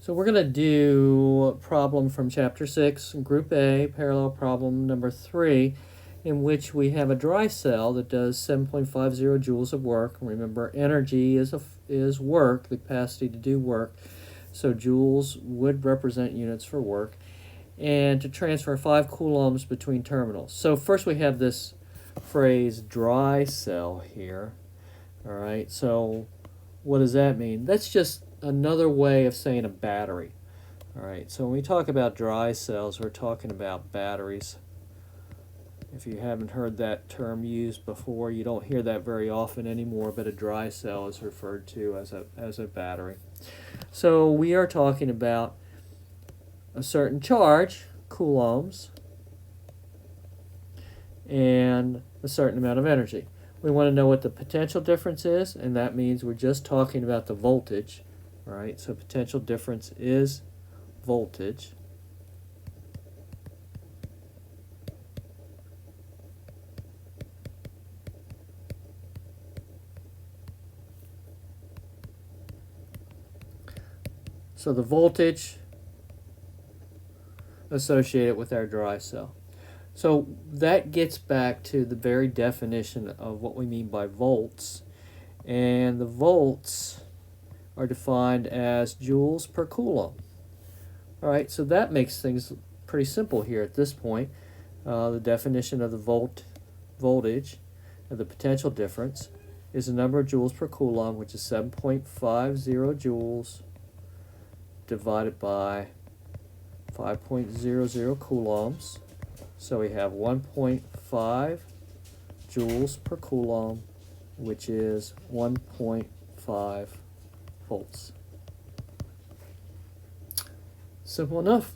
So we're going to do a problem from Chapter 6, Group A, parallel problem number 3, in which we have a dry cell that does 7.50 joules of work. Remember, energy is work, the capacity to do work. So joules would represent units for work. And to transfer 5 coulombs between terminals. So first we have this phrase dry cell here. All right, so what does that mean? That's just another way of saying a battery. All right, so when we talk about dry cells, we're talking about batteries. If you haven't heard that term used before, you don't hear that very often anymore, but a dry cell is referred to as a battery. So we are talking about a certain charge, coulombs, and a certain amount of energy. We want to know what the potential difference is, and that means we're just talking about the voltage. All right, so potential difference is voltage. So the voltage associated with our dry cell. So that gets back to the very definition of what we mean by volts. And the volts are defined as joules per coulomb. All right, so that makes things pretty simple here at this point. The definition of the voltage of the potential difference is the number of joules per coulomb, which is 7.50 joules divided by 5.00 coulombs. So we have 1.5 joules per coulomb, which is 1.5 volts. Simple enough.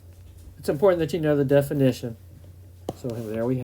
It's important that you know the definition. So there we have